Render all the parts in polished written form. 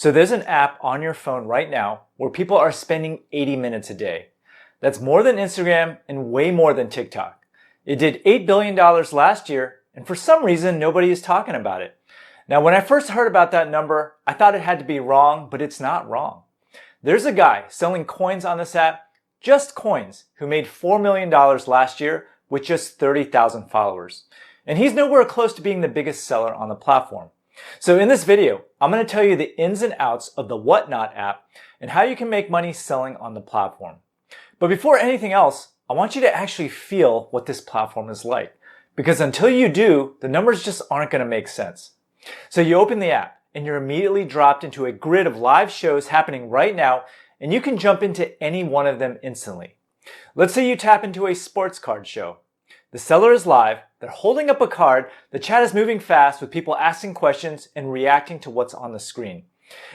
So there's an app on your phone right now where people are spending 80 minutes a day. That's more than Instagram and way more than TikTok. It did $8 billion last year, and for some reason, nobody is talking about it. Now, when I first heard about that number, I thought it had to be wrong, but it's not wrong. There's a guy selling coins on this app, just coins, who made $4 million last year with just 30,000 followers. And he's nowhere close to being the biggest seller on the platform. So in this video, I'm going to tell you the ins and outs of the Whatnot app and how you can make money selling on the platform. But before anything else, I want you to actually feel what this platform is like. Because until you do, the numbers just aren't going to make sense. So you open the app and you're immediately dropped into a grid of live shows happening right now, and you can jump into any one of them instantly. Let's say you tap into a sports card show. The seller is live, they're holding up a card, the chat is moving fast with people asking questions and reacting to what's on the screen.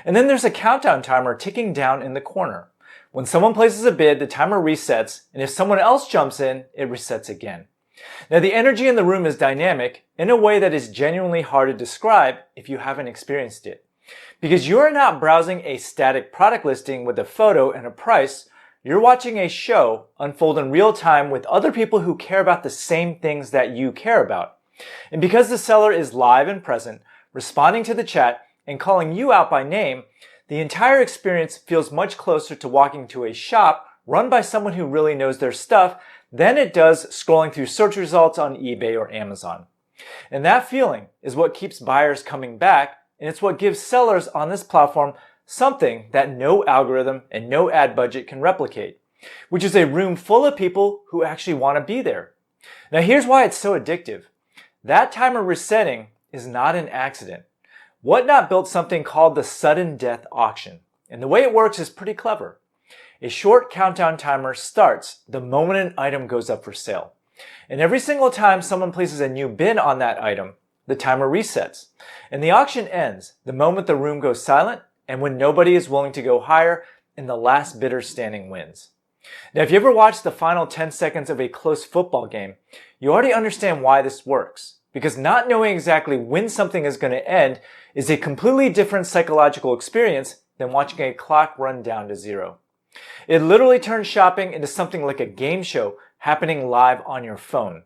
And then there's a countdown timer ticking down in the corner. When someone places a bid, the timer resets, and if someone else jumps in, it resets again. Now the energy in the room is dynamic in a way that is genuinely hard to describe if you haven't experienced it. Because you're not browsing a static product listing with a photo and a price, you're watching a show unfold in real time with other people who care about the same things that you care about. And because the seller is live and present, responding to the chat and calling you out by name, the entire experience feels much closer to walking to a shop run by someone who really knows their stuff than it does scrolling through search results on eBay or Amazon. And that feeling is what keeps buyers coming back, and it's what gives sellers on this platform something that no algorithm and no ad budget can replicate, which is a room full of people who actually want to be there. Now here's why it's so addictive. That timer resetting is not an accident. Whatnot built something called the sudden death auction, and the way it works is pretty clever. A short countdown timer starts the moment an item goes up for sale. And every single time someone places a new bid on that item, the timer resets. And the auction ends the moment the room goes silent and when nobody is willing to go higher and the last bidder standing wins. Now, if you ever watched the final 10 seconds of a close football game, you already understand why this works. Because not knowing exactly when something is going to end is a completely different psychological experience than watching a clock run down to zero. It literally turns shopping into something like a game show happening live on your phone.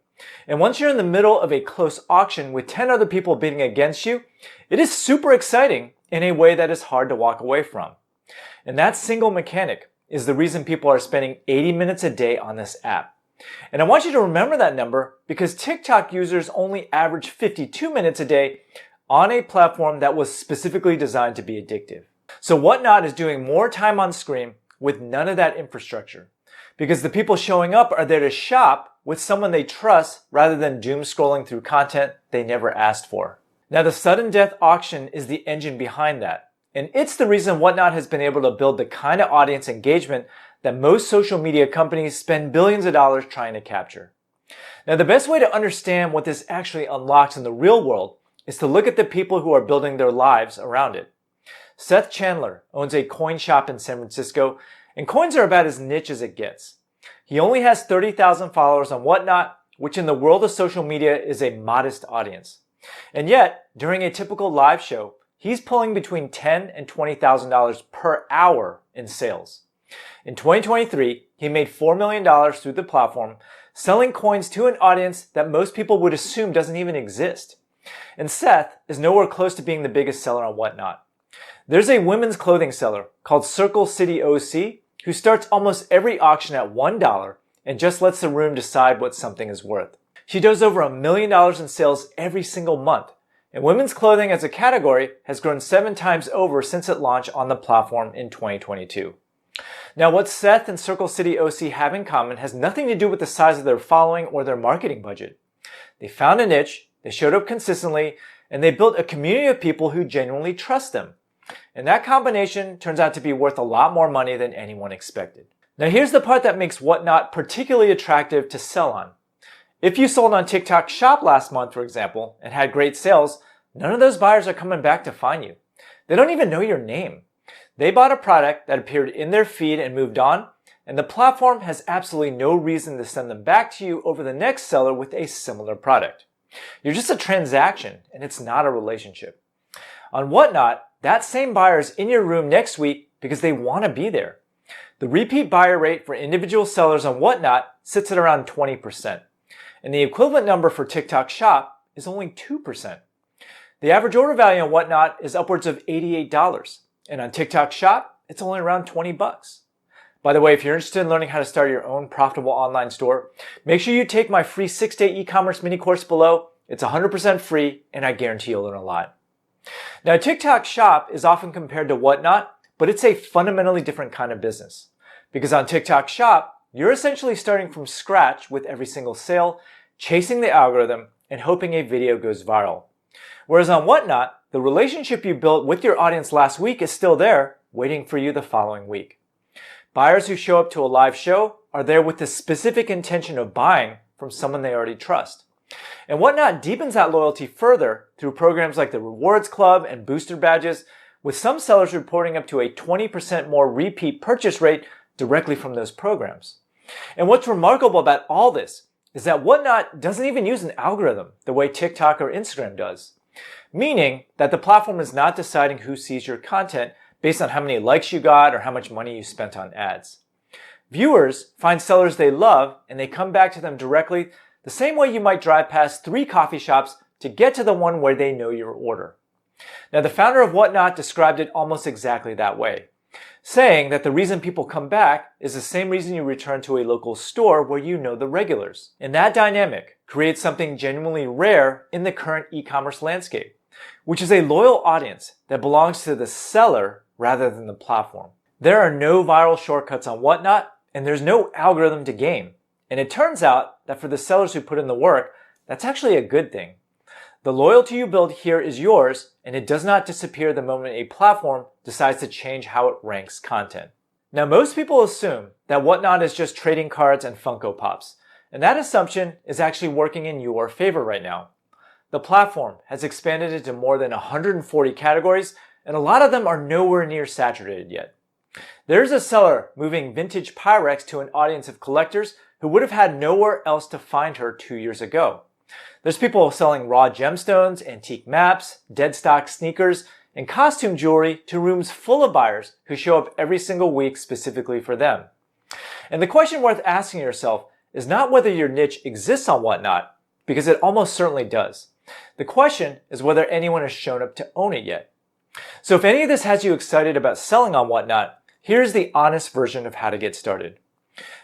And once you're in the middle of a close auction with 10 other people bidding against you, it is super exciting in a way that is hard to walk away from. And that single mechanic is the reason people are spending 80 minutes a day on this app. And I want you to remember that number because TikTok users only average 52 minutes a day on a platform that was specifically designed to be addictive. So Whatnot is doing more time on screen with none of that infrastructure, because the people showing up are there to shop with someone they trust rather than doom scrolling through content they never asked for. Now the sudden death auction is the engine behind that, and it's the reason Whatnot has been able to build the kind of audience engagement that most social media companies spend billions of dollars trying to capture. Now the best way to understand what this actually unlocks in the real world is to look at the people who are building their lives around it. Seth Chandler owns a coin shop in San Francisco, and coins are about as niche as it gets. He only has 30,000 followers on Whatnot, which in the world of social media is a modest audience. And yet, during a typical live show, he's pulling between $10,000 and $20,000 per hour in sales. In 2023, he made $4 million through the platform, selling coins to an audience that most people would assume doesn't even exist. And Seth is nowhere close to being the biggest seller on Whatnot. There's a women's clothing seller called Circle City OC who starts almost every auction at $1 and just lets the room decide what something is worth. She does over $1 million in sales every single month, and women's clothing as a category has grown 7 times over since it launched on the platform in 2022. Now, what Seth and Circle City OC have in common has nothing to do with the size of their following or their marketing budget. They found a niche, they showed up consistently, and they built a community of people who genuinely trust them. And that combination turns out to be worth a lot more money than anyone expected. Now here's the part that makes Whatnot particularly attractive to sell on. If you sold on TikTok Shop last month, for example, and had great sales, none of those buyers are coming back to find you. They don't even know your name. They bought a product that appeared in their feed and moved on, and the platform has absolutely no reason to send them back to you over the next seller with a similar product. You're just a transaction, and it's not a relationship. On Whatnot, that same buyer is in your room next week because they want to be there. The repeat buyer rate for individual sellers on Whatnot sits at around 20%, and the equivalent number for TikTok Shop is only 2%. The average order value on Whatnot is upwards of $88, and on TikTok Shop, it's only around $20. By the way, if you're interested in learning how to start your own profitable online store, make sure you take my free 6-day e-commerce mini course below. It's 100% free, and I guarantee you'll learn a lot. Now, TikTok Shop is often compared to Whatnot, but it's a fundamentally different kind of business. Because on TikTok Shop, you're essentially starting from scratch with every single sale, chasing the algorithm, and hoping a video goes viral. Whereas on Whatnot, the relationship you built with your audience last week is still there, waiting for you the following week. Buyers who show up to a live show are there with the specific intention of buying from someone they already trust. And Whatnot deepens that loyalty further through programs like the Rewards Club and Booster Badges, with some sellers reporting up to a 20% more repeat purchase rate directly from those programs. And what's remarkable about all this is that Whatnot doesn't even use an algorithm the way TikTok or Instagram does, meaning that the platform is not deciding who sees your content based on how many likes you got or how much money you spent on ads. Viewers find sellers they love and they come back to them directly, the same way you might drive past 3 coffee shops to get to the one where they know your order. Now, the founder of Whatnot described it almost exactly that way, saying that the reason people come back is the same reason you return to a local store where you know the regulars. And that dynamic creates something genuinely rare in the current e-commerce landscape, which is a loyal audience that belongs to the seller rather than the platform. There are no viral shortcuts on Whatnot, and there's no algorithm to game. And it turns out that for the sellers who put in the work, that's actually a good thing. The loyalty you build here is yours, and it does not disappear the moment a platform decides to change how it ranks content. Now, most people assume that Whatnot is just trading cards and Funko Pops, and that assumption is actually working in your favor right now. The platform has expanded into more than 140 categories, and a lot of them are nowhere near saturated yet. There's a seller moving vintage Pyrex to an audience of collectors who would have had nowhere else to find her 2 years ago. There's people selling raw gemstones, antique maps, dead stock sneakers, and costume jewelry to rooms full of buyers who show up every single week specifically for them. And the question worth asking yourself is not whether your niche exists on Whatnot, because it almost certainly does. The question is whether anyone has shown up to own it yet. So if any of this has you excited about selling on Whatnot, here's the honest version of how to get started.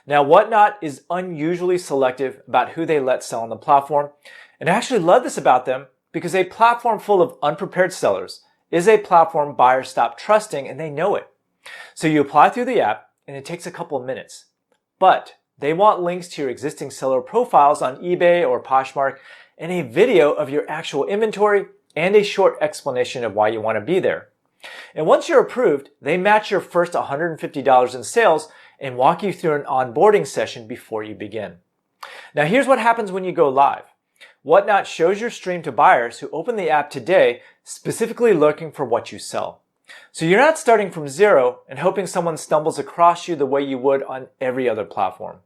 Now, Whatnot is unusually selective about who they let sell on the platform, and I actually love this about them because a platform full of unprepared sellers is a platform buyers stop trusting, and they know it. So you apply through the app, and it takes a couple of minutes. But they want links to your existing seller profiles on eBay or Poshmark, and a video of your actual inventory, and a short explanation of why you want to be there. And once you're approved, they match your first $150 in sales and walk you through an onboarding session before you begin. Now, here's what happens when you go live. Whatnot shows your stream to buyers who open the app today, specifically looking for what you sell. So you're not starting from zero and hoping someone stumbles across you the way you would on every other platform.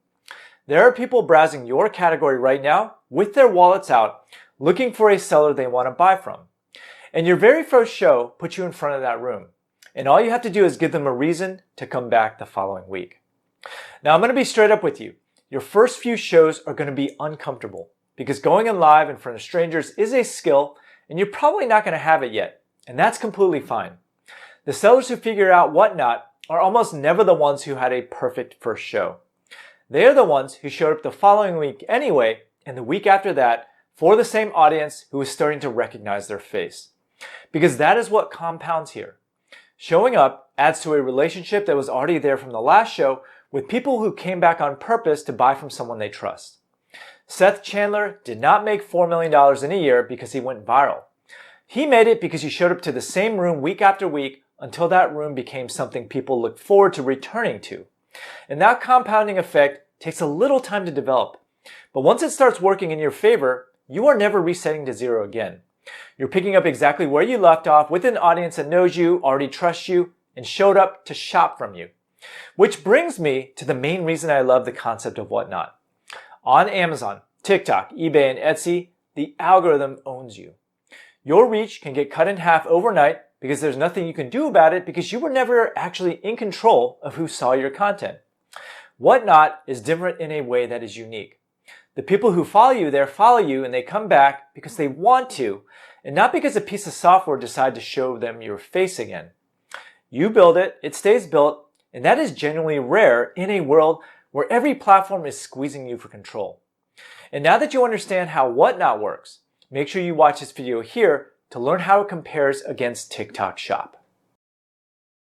There are people browsing your category right now with their wallets out, looking for a seller they want to buy from. And your very first show puts you in front of that room. And all you have to do is give them a reason to come back the following week. Now, I'm going to be straight up with you. Your first few shows are going to be uncomfortable because going in live in front of strangers is a skill, and you're probably not going to have it yet. And that's completely fine. The sellers who figure out Whatnot are almost never the ones who had a perfect first show. They are the ones who showed up the following week anyway, and the week after that, for the same audience who is starting to recognize their face. Because that is what compounds here. Showing up adds to a relationship that was already there from the last show with people who came back on purpose to buy from someone they trust. Seth Chandler did not make $4 million in a year because he went viral. He made it because he showed up to the same room week after week until that room became something people looked forward to returning to. And that compounding effect takes a little time to develop. But once it starts working in your favor, you are never resetting to zero again. You're picking up exactly where you left off with an audience that knows you, already trusts you, and showed up to shop from you. Which brings me to the main reason I love the concept of Whatnot. On Amazon, TikTok, eBay, and Etsy, the algorithm owns you. Your reach can get cut in half overnight because there's nothing you can do about it because you were never actually in control of who saw your content. Whatnot is different in a way that is unique. The people who follow you there follow you and they come back because they want to, and not because a piece of software decided to show them your face again. You build it, it stays built, and that is genuinely rare in a world where every platform is squeezing you for control. And now that you understand how Whatnot works, make sure you watch this video here to learn how it compares against TikTok Shop.